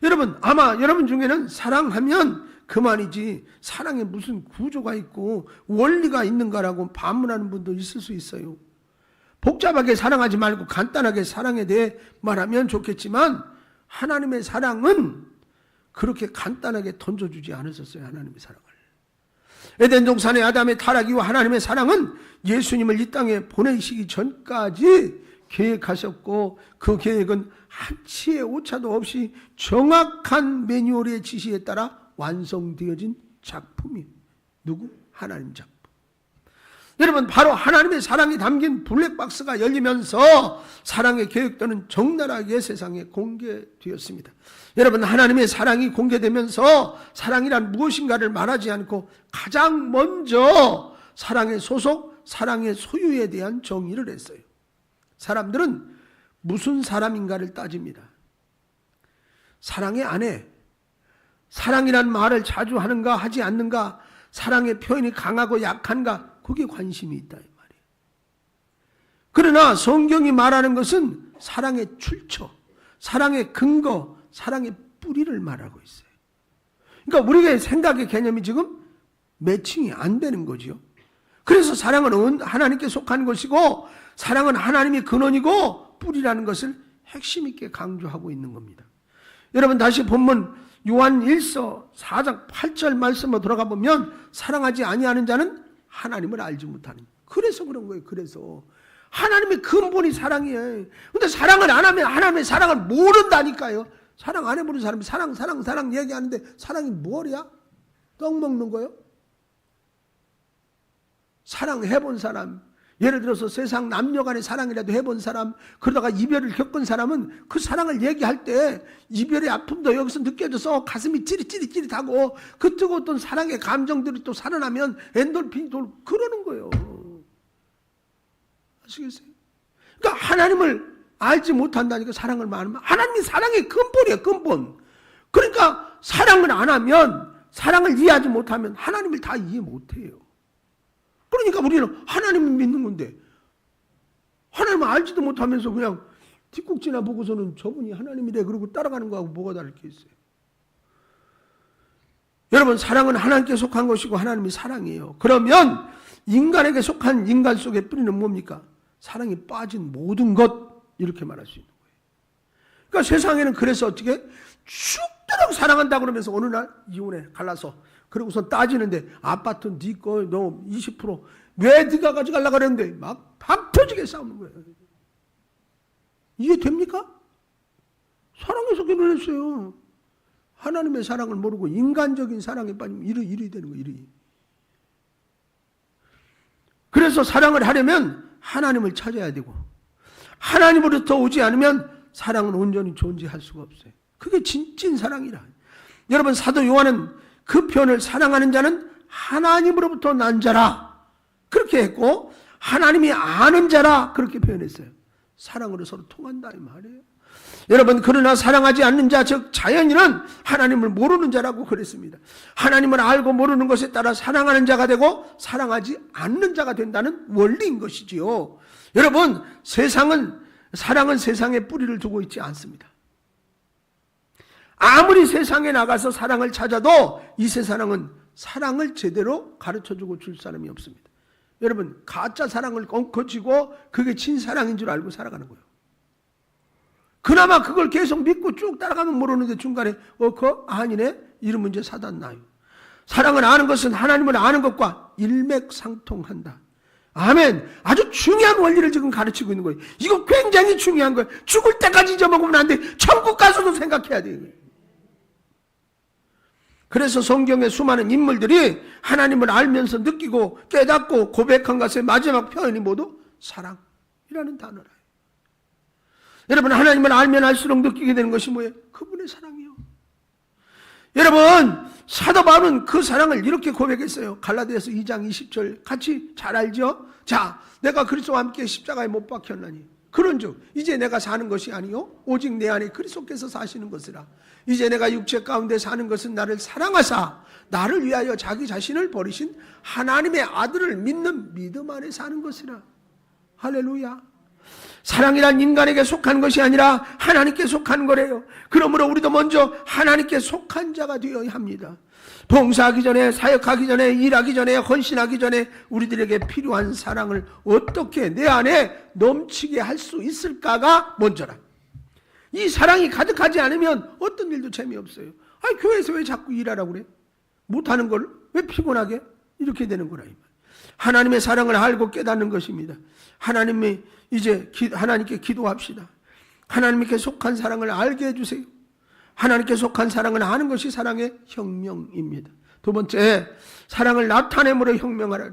여러분 아마 여러분 중에는 사랑하면 그만이지 사랑에 무슨 구조가 있고 원리가 있는가라고 반문하는 분도 있을 수 있어요. 복잡하게 사랑하지 말고 간단하게 사랑에 대해 말하면 좋겠지만 하나님의 사랑은 그렇게 간단하게 던져주지 않으셨어요. 하나님의 사랑을. 에덴 동산의 아담의 타락이와 하나님의 사랑은 예수님을 이 땅에 보내시기 전까지 계획하셨고 그 계획은 한치의 오차도 없이 정확한 매뉴얼의 지시에 따라 완성되어진 작품이에요. 누구? 하나님 작품. 여러분, 바로 하나님의 사랑이 담긴 블랙박스가 열리면서 사랑의 계획들은 적나라하게 세상에 공개되었습니다. 여러분, 하나님의 사랑이 공개되면서 사랑이란 무엇인가를 말하지 않고 가장 먼저 사랑의 소속, 사랑의 소유에 대한 정의를 했어요. 사람들은 무슨 사람인가를 따집니다. 사랑의 아내, 사랑이란 말을 자주 하는가 하지 않는가, 사랑의 표현이 강하고 약한가, 그게 관심이 있다 이 말이에요. 그러나 성경이 말하는 것은 사랑의 출처, 사랑의 근거, 사랑의 뿌리를 말하고 있어요. 그러니까 우리의 생각의 개념이 지금 매칭이 안 되는 거죠. 그래서 사랑은 하나님께 속한 것이고 사랑은 하나님이 근원이고 뿌리라는 것을 핵심 있게 강조하고 있는 겁니다. 여러분, 다시 본문 요한 1서 4장 8절 말씀으로 들어가 보면 사랑하지 아니하는 자는 하나님을 알지 못하는, 그래서 그런 거예요. 그래서 하나님의 근본이 사랑이에요. 근데 사랑을 안 하면 하나님의 사랑을 모른다니까요. 사랑 안 해보는 사람이 사랑 얘기하는데 사랑이 뭐야? 떡 먹는 거예요? 사랑해본 사람, 예를 들어서 세상 남녀 간의 사랑이라도 해본 사람, 그러다가 이별을 겪은 사람은 그 사랑을 얘기할 때 이별의 아픔도 여기서 느껴져서 가슴이 찌릿찌릿하고 그 뜨거웠던 사랑의 감정들이 또 살아나면 엔돌핀이 돌고 그러는 거예요. 아시겠어요? 그러니까 하나님을 알지 못한다니까. 사랑을 말하면 하나님이 사랑의 근본이에요. 근본. 그러니까 사랑을 안 하면, 사랑을 이해하지 못하면 하나님을 다 이해 못해요. 그러니까 우리는 하나님을 믿는 건데 하나님을 알지도 못하면서 그냥 뒷국지나 보고서는 저분이 하나님이래 그러고 따라가는 거하고 뭐가 다를 게 있어요. 여러분, 사랑은 하나님께 속한 것이고 하나님이 사랑이에요. 그러면 인간에게 속한 인간 속의 뿌리는 뭡니까? 사랑이 빠진 모든 것, 이렇게 말할 수 있는 거예요. 그러니까 세상에는 그래서 어떻게 죽도록 사랑한다 그러면서 어느 날 이혼해, 갈라서. 그러고서 따지는데 아파트 네 거 너 20% 왜 네가 가져가려고 그랬는데 막 밥 터지게 싸우는 거예요. 이해 됩니까? 사랑해서 결혼했어요. 하나님의 사랑을 모르고 인간적인 사랑에 빠지면 이리 되는 거예요. 이리. 그래서 사랑을 하려면 하나님을 찾아야 되고 하나님으로부터 오지 않으면 사랑은 온전히 존재할 수가 없어요. 그게 진짜 사랑이라. 여러분, 사도 요한은 그 표현을 사랑하는 자는 하나님으로부터 난 자라 그렇게 했고 하나님이 아는 자라 그렇게 표현했어요. 사랑으로 서로 통한다 이 말이에요. 여러분, 그러나 사랑하지 않는 자, 즉 자연인은 하나님을 모르는 자라고 그랬습니다. 하나님을 알고 모르는 것에 따라 사랑하는 자가 되고 사랑하지 않는 자가 된다는 원리인 것이지요. 여러분, 사랑은 세상에 뿌리를 두고 있지 않습니다. 아무리 세상에 나가서 사랑을 찾아도 이 세상은 사랑을 제대로 가르쳐주고 줄 사람이 없습니다. 여러분, 가짜 사랑을 거치고 그게 진사랑인 줄 알고 살아가는 거예요. 그나마 그걸 계속 믿고 쭉 따라가면 모르는데 중간에 그거 아니네? 이런 문제 사단 나요. 사랑을 아는 것은 하나님을 아는 것과 일맥상통한다. 아멘. 아주 중요한 원리를 지금 가르치고 있는 거예요. 이거 굉장히 중요한 거예요. 죽을 때까지 잊어먹으면 안 돼. 천국 가서도 생각해야 돼요. 그래서 성경의 수많은 인물들이 하나님을 알면서 느끼고 깨닫고 고백한 것의 마지막 표현이 모두 사랑이라는 단어라요. 여러분, 하나님을 알면 알수록 느끼게 되는 것이 뭐예요? 그분의 사랑이요. 여러분, 사도 바울은 그 사랑을 이렇게 고백했어요. 갈라디아서 2장 20절 같이 잘 알죠? 자, 내가 그리스도와 함께 십자가에 못 박혔나니 그런즉 이제 내가 사는 것이 아니요 오직 내 안에 그리스도께서 사시는 것이라. 이제 내가 육체 가운데 사는 것은 나를 사랑하사 나를 위하여 자기 자신을 버리신 하나님의 아들을 믿는 믿음 안에 사는 것이라. 할렐루야. 사랑이란 인간에게 속한 것이 아니라 하나님께 속한 거래요. 그러므로 우리도 먼저 하나님께 속한 자가 되어야 합니다. 봉사하기 전에, 사역하기 전에, 일하기 전에, 헌신하기 전에 우리들에게 필요한 사랑을 어떻게 내 안에 넘치게 할 수 있을까가 먼저라. 이 사랑이 가득하지 않으면 어떤 일도 재미없어요. 아니, 교회에서 왜 자꾸 일하라고 그래? 못하는 걸 왜 피곤하게? 이렇게 되는 거라. 하나님의 사랑을 알고 깨닫는 것입니다. 하나님께 기도합시다. 하나님께 속한 사랑을 알게 해주세요. 하나님께 속한 사랑을 아는 것이 사랑의 혁명입니다. 두 번째, 사랑을 나타내므로 혁명하라.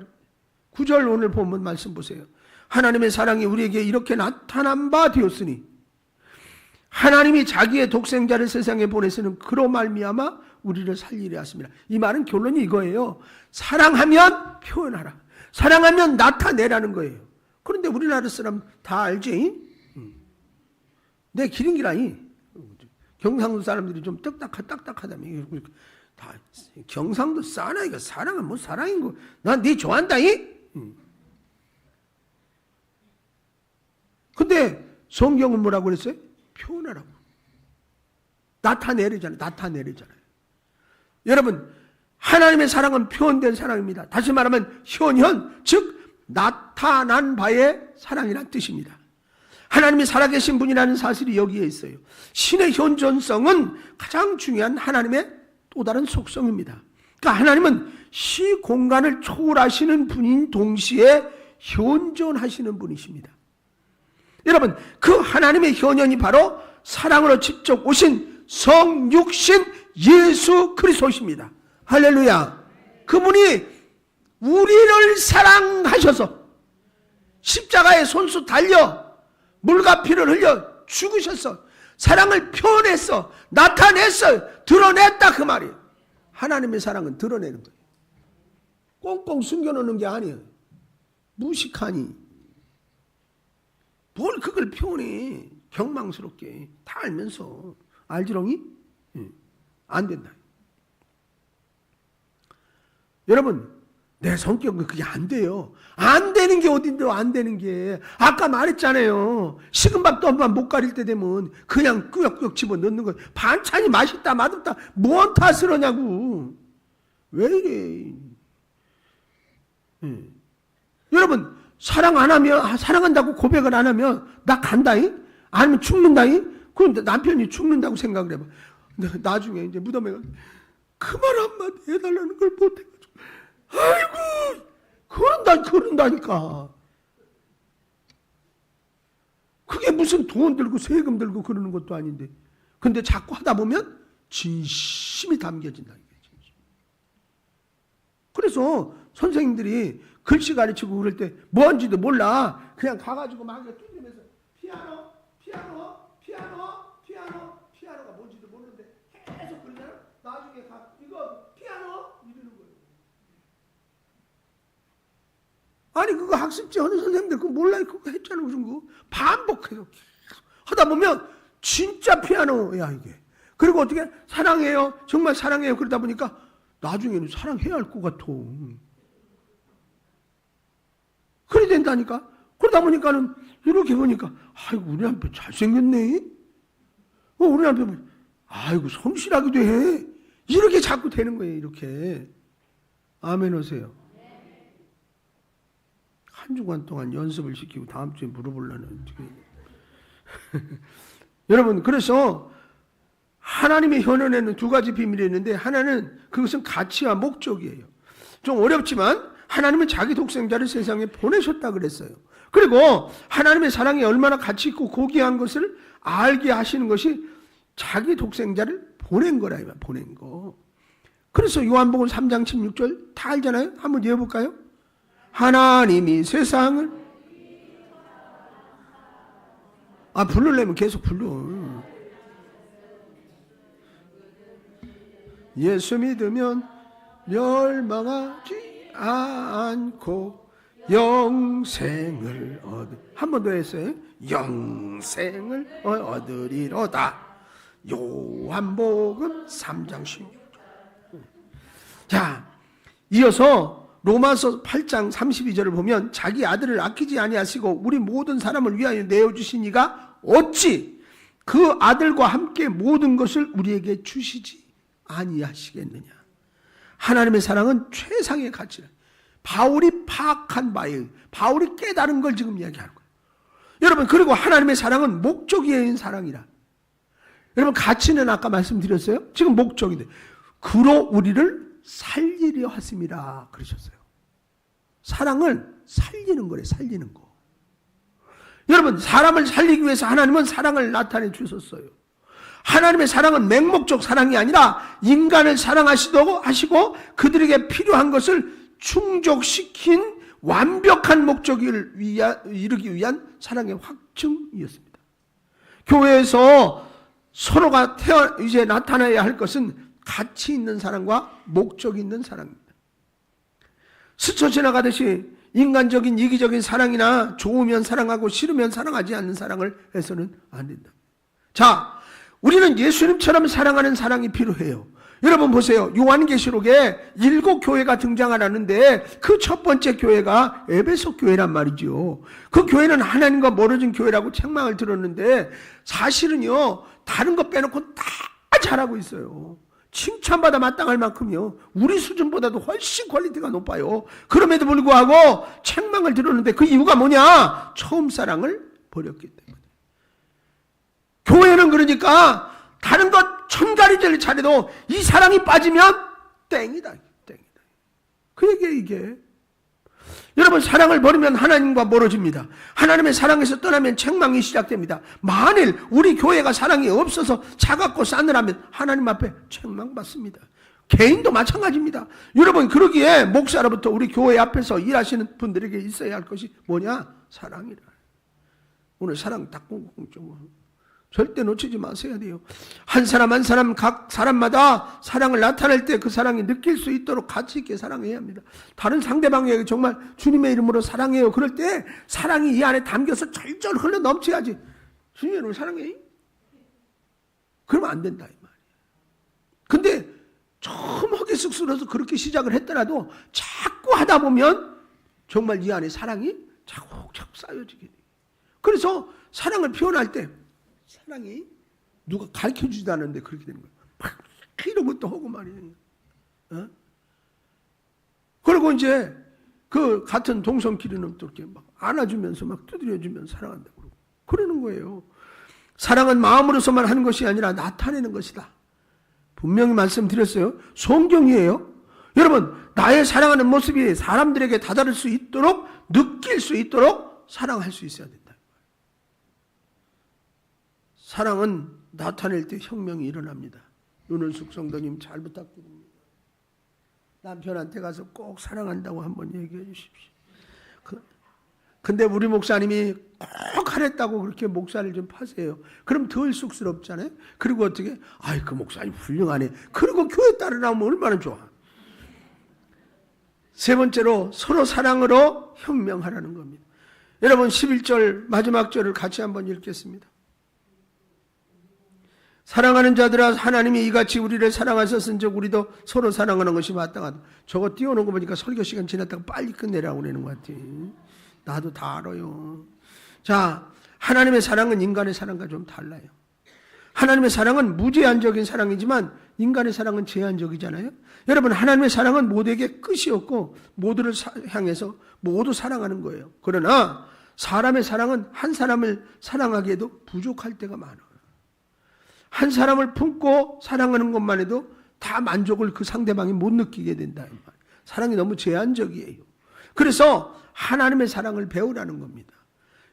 9절 오늘 본문 말씀 보세요. 하나님의 사랑이 우리에게 이렇게 나타난 바 되었으니 하나님이 자기의 독생자를 세상에 보내서는 그로 말미암아 우리를 살리려 하십니다. 이 말은 결론이 이거예요. 사랑하면 표현하라. 사랑하면 나타내라는 거예요. 그런데 우리나라 사람 다 알지? 내 기린기라이. 경상도 사람들이 좀 딱딱하다며. 다 경상도 사나이가 사랑은 뭐 사랑인 거. 난 네 좋아한다이. 근데 성경은 뭐라고 그랬어요? 표현하라고. 나타내리잖아요. 여러분, 하나님의 사랑은 표현된 사랑입니다. 다시 말하면 현현, 즉 나타난 바의 사랑이란 뜻입니다. 하나님이 살아계신 분이라는 사실이 여기에 있어요. 신의 현존성은 가장 중요한 하나님의 또 다른 속성입니다. 그러니까 하나님은 시 공간을 초월하시는 분인 동시에 현존하시는 분이십니다. 여러분, 그 하나님의 현현이 바로 사랑으로 직접 오신 성육신 예수 그리스도십니다. 할렐루야. 그분이 우리를 사랑하셔서 십자가에 손수 달려 물과 피를 흘려 죽으셔서 사랑을 표현했어, 나타냈어, 드러냈다 그 말이에요. 하나님의 사랑은 드러내는 거예요. 꽁꽁 숨겨놓는 게 아니에요. 무식하니 뭘 그걸 표현해. 경망스럽게 다 알면서. 알지롱이? 안 된다. 여러분, 내 성격은 그게 안 돼요. 안 되는 게 어딘데요? 안 되는 게. 아까 말했잖아요. 식은 밥도 한 번 못 가릴 때 되면 그냥 꾸역꾸역 집어넣는 거예요. 반찬이 맛있다 맛없다 뭔 탓을 하냐고. 왜 이래. 여러분, 사랑 안 하면, 사랑한다고 고백을 안 하면 나 간다이? 아니면 죽는다이? 그럼 남편이 죽는다고 생각을 해봐. 근데 나중에 이제 무덤에 가서 그 말 한마디 해달라는 걸 못해가지고, 아이고, 그런다니까. 그게 무슨 돈 들고 세금 들고 그러는 것도 아닌데. 근데 자꾸 하다 보면 진심이 담겨진다. 그래서 선생님들이 글씨 가르치고 그럴 때 뭔지도 몰라. 그냥 가가지고 막 두드리면서 피아노가 뭔지도 모르는데 계속 그러잖아. 나중에 이거 피아노 이러는 거예요. 아니 그거 학습지 하는 선생님들 그거 몰라요. 그거 했잖아. 무슨 거 반복해서 계속 하다 보면 진짜 피아노야 이게. 그리고 어떻게 사랑해요. 정말 사랑해요. 그러다 보니까 나중에는 사랑해야 할 것 같아. 그래 된다니까. 그러다 보니까는 이렇게 보니까 아이고 우리 남편 잘생겼네. 우리 남편 아이고 성실하기도 해. 이렇게 자꾸 되는 거예요. 이렇게. 아멘 하세요. 한 주간 동안 연습을 시키고 다음 주에 물어보려는. 여러분, 그래서 하나님의 현현에는 두 가지 비밀이 있는데, 하나는 그것은 가치와 목적이에요. 좀 어렵지만 하나님은 자기 독생자를 세상에 보내셨다 그랬어요. 그리고 하나님의 사랑이 얼마나 가치 있고 고귀한 것을 알게 하시는 것이 자기 독생자를 보낸 거라. 보낸 거. 그래서 요한복음 3장 16절 다 알잖아요. 한번 읽어볼까요? 하나님이 세상을 부르려면 계속 불러. 예수 믿으면 멸망하지 않고 영생을 한 번 더 했어요. 영생을 얻으리로다. 요한복음 3장 16절. 자, 이어서 로마서 8장 32절을 보면 자기 아들을 아끼지 아니하시고 우리 모든 사람을 위하여 내어주신 이가 어찌 그 아들과 함께 모든 것을 우리에게 주시지 아니하시겠느냐. 하나님의 사랑은 최상의 가치라. 바울이 파악한 바에 바울이 깨달은 걸 지금 이야기하는 거예요. 여러분, 그리고 하나님의 사랑은 목적이인 사랑이라. 여러분, 가치는 아까 말씀드렸어요. 지금 목적인데 그로 우리를 살리려 하십니다 그러셨어요. 사랑을 살리는 거래. 살리는 거. 여러분, 사람을 살리기 위해서 하나님은 사랑을 나타내 주셨어요. 하나님의 사랑은 맹목적 사랑이 아니라 인간을 사랑하시고 그들에게 필요한 것을 충족시킨 완벽한 목적을 이루기 위한 사랑의 확증이었습니다. 교회에서 서로가 이제 나타나야 할 것은 가치 있는 사랑과 목적 있는 사랑입니다. 스쳐 지나가듯이 인간적인 이기적인 사랑이나 좋으면 사랑하고 싫으면 사랑하지 않는 사랑을 해서는 안 된다. 자, 우리는 예수님처럼 사랑하는 사랑이 필요해요. 여러분 보세요. 요한계시록에 7교회가 등장하는데 그 첫 번째 교회가 에베소 교회란 말이죠. 그 교회는 하나님과 멀어진 교회라고 책망을 들었는데 사실은요, 다른 거 빼놓고 다 잘하고 있어요. 칭찬받아 마땅할 만큼요, 우리 수준보다도 훨씬 퀄리티가 높아요. 그럼에도 불구하고 책망을 들었는데 그 이유가 뭐냐? 처음 사랑을 버렸기 때문에. 교회는 그러니까 다른 것 천가리질 잘해도 이 사랑이 빠지면 땡이다. 그 얘기예요, 이게. 여러분, 사랑을 버리면 하나님과 멀어집니다. 하나님의 사랑에서 떠나면 책망이 시작됩니다. 만일 우리 교회가 사랑이 없어서 차갑고 싸늘하면 하나님 앞에 책망받습니다. 개인도 마찬가지입니다. 여러분, 그러기에 목사로부터 우리 교회 앞에서 일하시는 분들에게 있어야 할 것이 뭐냐? 사랑이라. 오늘 사랑 딱 공공적으로 절대 놓치지 마셔야 돼요. 한 사람 한 사람 각 사람마다 사랑을 나타낼 때 그 사랑이 느낄 수 있도록 가치 있게 사랑해야 합니다. 다른 상대방에게 정말 주님의 이름으로 사랑해요. 그럴 때 사랑이 이 안에 담겨서 절절 흘러 넘쳐야지. 주님의 이름으로 사랑해? 그러면 안 된다 이 말이에요. 근데 처음 허기쑥스러워서 그렇게 시작을 했더라도 자꾸 하다 보면 정말 이 안에 사랑이 차곡차곡 쌓여지게 돼요. 그래서 사랑을 표현할 때 사랑이 누가 가르쳐주지도 않는데 그렇게 되는 거예요. 막 이런 것도 하고 말이에요. 어? 그리고 이제 그 같은 동성끼리는 또 이렇게 막 안아주면서 막 두드려주면서 사랑한다고 그러고 그러는 거예요. 사랑은 마음으로서만 하는 것이 아니라 나타내는 것이다. 분명히 말씀드렸어요. 성경이에요. 여러분, 나의 사랑하는 모습이 사람들에게 다다를 수 있도록 느낄 수 있도록 사랑할 수 있어야 된다. 사랑은 나타낼 때 혁명이 일어납니다. 윤은숙 성도님 잘 부탁드립니다. 남편한테 가서 꼭 사랑한다고 한번 얘기해 주십시오. 근데 우리 목사님이 꼭 하랬다고 그렇게 목사를 좀 파세요. 그럼 덜 쑥스럽잖아요. 그리고 어떻게? 아이, 그 목사님 훌륭하네. 그리고 교회 따르라면 얼마나 좋아. 세 번째로 서로 사랑으로 혁명하라는 겁니다. 여러분 11절 마지막 절을 같이 한번 읽겠습니다. 사랑하는 자들아, 하나님이 이같이 우리를 사랑하셨은즉 우리도 서로 사랑하는 것이 마땅하다. 저거 띄워놓은 거 보니까 설교 시간 지났다가 빨리 끝내라고 그러는 것 같아. 나도 다 알아요. 자, 하나님의 사랑은 인간의 사랑과 좀 달라요. 하나님의 사랑은 무제한적인 사랑이지만 인간의 사랑은 제한적이잖아요. 여러분, 하나님의 사랑은 모두에게 끝이 없고 모두를 향해서 모두 사랑하는 거예요. 그러나 사람의 사랑은 한 사람을 사랑하기에도 부족할 때가 많아요. 한 사람을 품고 사랑하는 것만 해도 다 만족을 그 상대방이 못 느끼게 된다. 사랑이 너무 제한적이에요. 그래서 하나님의 사랑을 배우라는 겁니다.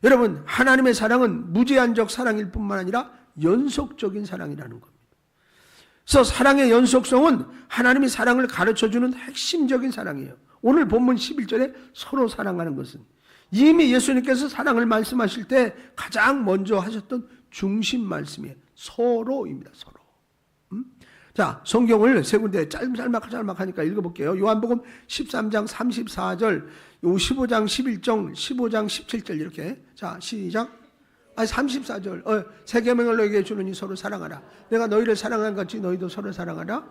여러분, 하나님의 사랑은 무제한적 사랑일 뿐만 아니라 연속적인 사랑이라는 겁니다. 그래서 사랑의 연속성은 하나님이 사랑을 가르쳐주는 핵심적인 사랑이에요. 오늘 본문 11절에 서로 사랑하는 것은 이미 예수님께서 사랑을 말씀하실 때 가장 먼저 하셨던 중심 말씀이에요. 서로입니다. 서로. 자, 성경을 세 군데 짤막하니까 읽어볼게요. 요한복음 13장 34절, 15장 11절, 15장 17절 이렇게. 자, 시작. 34절. 새 계명을 너에게 주노니 서로 사랑하라. 내가 너희를 사랑한 것 같이 너희도 서로 사랑하라.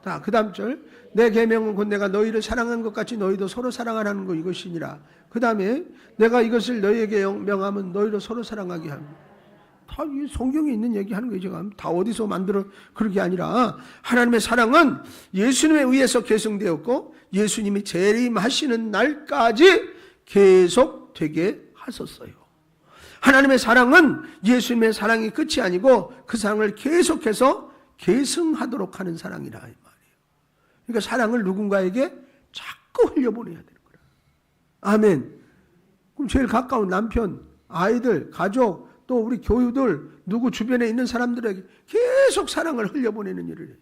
자, 그 다음 절. 내 계명은 곧 내가 너희를 사랑한 것 같이 너희도 서로 사랑하라는 거 이것이니라. 그 다음에 내가 이것을 너희에게 명하면 너희도 서로 사랑하게 합니다. 다 이 성경에 있는 얘기하는 거예요. 제가 다 어디서 만들어 그런 게 아니라 하나님의 사랑은 예수님에 의해서 계승되었고 예수님이 재림하시는 날까지 계속 되게 하셨어요. 하나님의 사랑은 예수님의 사랑이 끝이 아니고 그 사랑을 계속해서 계승하도록 하는 사랑이라 이 말이에요. 그러니까 사랑을 누군가에게 자꾸 흘려보내야 되는 거라. 아멘. 그럼 제일 가까운 남편, 아이들, 가족, 또 우리 교우들, 누구 주변에 있는 사람들에게 계속 사랑을 흘려보내는 일을 해요.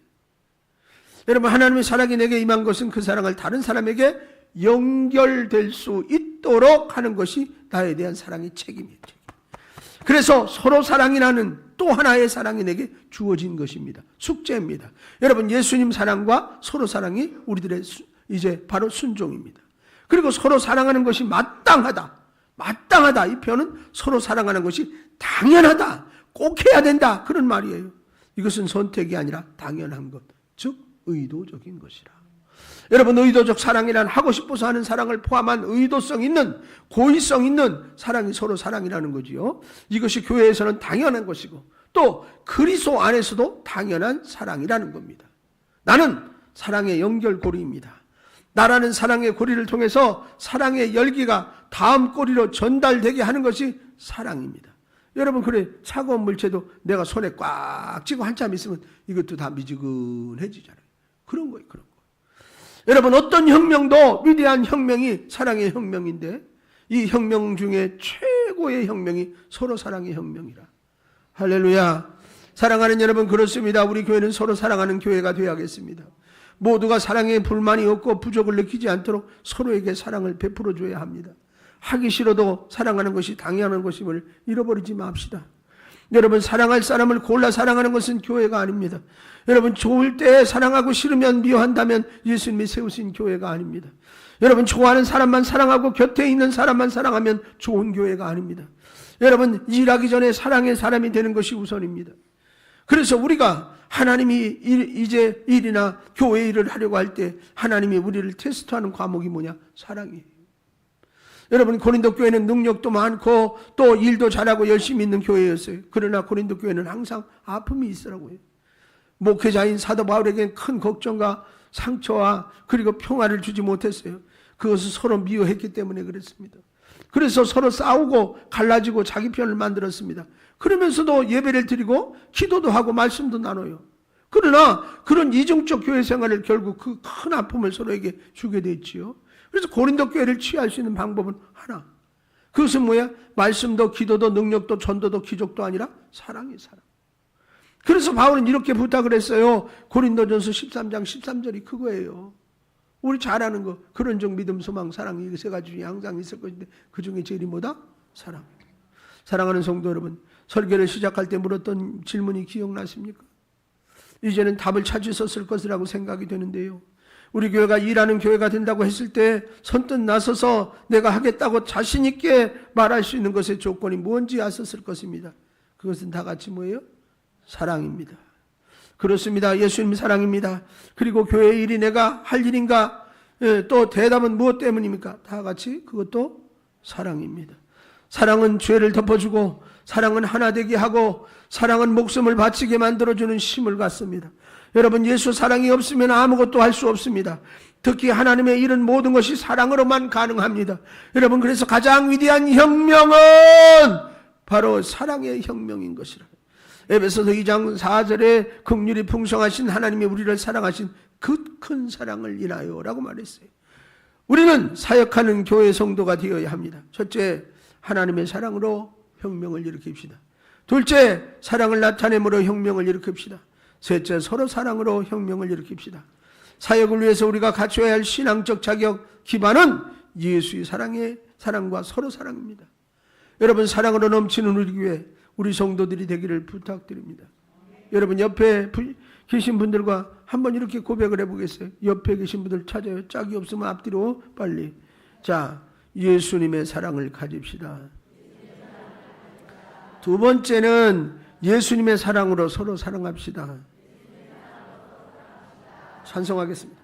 여러분, 하나님의 사랑이 내게 임한 것은 그 사랑을 다른 사람에게 연결될 수 있도록 하는 것이 나에 대한 사랑의 책임이죠. 그래서 서로 사랑이라는 또 하나의 사랑이 내게 주어진 것입니다. 숙제입니다. 여러분, 예수님 사랑과 서로 사랑이 우리들의 이제 바로 순종입니다. 그리고 서로 사랑하는 것이 마땅하다. 마땅하다. 이 표현은 서로 사랑하는 것이 당연하다. 꼭 해야 된다. 그런 말이에요. 이것은 선택이 아니라 당연한 것, 즉 의도적인 것이라. 여러분, 의도적 사랑이란 하고 싶어서 하는 사랑을 포함한 의도성 있는, 고의성 있는 사랑이 서로 사랑이라는 거지요. 이것이 교회에서는 당연한 것이고 또 그리스도 안에서도 당연한 사랑이라는 겁니다. 나는 사랑의 연결고리입니다. 나라는 사랑의 고리를 통해서 사랑의 열기가 다음 고리로 전달되게 하는 것이 사랑입니다. 여러분, 그래, 차가운 물체도 내가 손에 꽉 쥐고 한참 있으면 이것도 다 미지근해지잖아요. 그런 거예요, 그런 거. 여러분, 어떤 혁명도 위대한 혁명이 사랑의 혁명인데 이 혁명 중에 최고의 혁명이 서로 사랑의 혁명이라. 할렐루야. 사랑하는 여러분, 그렇습니다. 우리 교회는 서로 사랑하는 교회가 되어야겠습니다. 모두가 사랑에 불만이 없고 부족을 느끼지 않도록 서로에게 사랑을 베풀어 줘야 합니다. 하기 싫어도 사랑하는 것이 당연한 것임을 잃어버리지 맙시다. 여러분, 사랑할 사람을 골라 사랑하는 것은 교회가 아닙니다. 여러분, 좋을 때 사랑하고 싫으면 미워한다면 예수님이 세우신 교회가 아닙니다. 여러분, 좋아하는 사람만 사랑하고 곁에 있는 사람만 사랑하면 좋은 교회가 아닙니다. 여러분, 일하기 전에 사랑의 사람이 되는 것이 우선입니다. 그래서 우리가 하나님이 이제 일이나 교회 일을 하려고 할 때 하나님이 우리를 테스트하는 과목이 뭐냐? 사랑이에요. 여러분, 고린도 교회는 능력도 많고 또 일도 잘하고 열심히 있는 교회였어요. 그러나 고린도 교회는 항상 아픔이 있으라고 해요. 목회자인 사도 바울에게는 큰 걱정과 상처와 그리고 평화를 주지 못했어요. 그것을 서로 미워했기 때문에 그랬습니다. 그래서 서로 싸우고 갈라지고 자기 편을 만들었습니다. 그러면서도 예배를 드리고 기도도 하고 말씀도 나눠요. 그러나 그런 이중적 교회 생활을 결국 그 큰 아픔을 서로에게 주게 됐지요. 그래서 고린도 교회를 취할 수 있는 방법은 하나. 그것은 뭐야? 말씀도 기도도 능력도 전도도 기적도 아니라 사랑이 사랑. 그래서 바울은 이렇게 부탁을 했어요. 고린도전서 13장 13절이 그거예요. 우리 잘 아는 거. 그런 종 믿음 소망 사랑 이 세 가지 중에 항상 있을 것인데 그중에 제일이 뭐다? 사랑. 사랑하는 성도 여러분, 설교를 시작할 때 물었던 질문이 기억나십니까? 이제는 답을 찾으셨을 것이라고 생각이 되는데요. 우리 교회가 일하는 교회가 된다고 했을 때 선뜻 나서서 내가 하겠다고 자신 있게 말할 수 있는 것의 조건이 뭔지 아셨을 것입니다. 그것은 다 같이 뭐예요? 사랑입니다. 그렇습니다. 예수님 사랑입니다. 그리고 교회 일이 내가 할 일인가? 또 대답은 무엇 때문입니까? 다 같이 그것도 사랑입니다. 사랑은 죄를 덮어주고 사랑은 하나 되게 하고 사랑은 목숨을 바치게 만들어주는 힘을 갖습니다. 여러분, 예수 사랑이 없으면 아무것도 할 수 없습니다. 특히 하나님의 일은 모든 것이 사랑으로만 가능합니다. 여러분, 그래서 가장 위대한 혁명은 바로 사랑의 혁명인 것이라. 에베소서 2장 4절에 긍휼이 풍성하신 하나님이 우리를 사랑하신 그 큰 사랑을 인하여 라고 말했어요. 우리는 사역하는 교회 성도가 되어야 합니다. 첫째, 하나님의 사랑으로 혁명을 일으킵시다. 둘째, 사랑을 나타내므로 혁명을 일으킵시다. 셋째, 서로 사랑으로 혁명을 일으킵시다. 사역을 위해서 우리가 갖춰야 할 신앙적 자격 기반은 예수의 사랑과 서로 사랑입니다. 여러분, 사랑으로 넘치는 우리 교회, 우리 성도들이 되기를 부탁드립니다. 여러분, 옆에 계신 분들과 한번 이렇게 고백을 해보겠어요. 옆에 계신 분들 찾아요. 짝이 없으면 앞뒤로 빨리. 자, 예수님의 사랑을 가집시다. 두 번째는 예수님의 사랑으로 서로 사랑합시다. 찬송하겠습니다.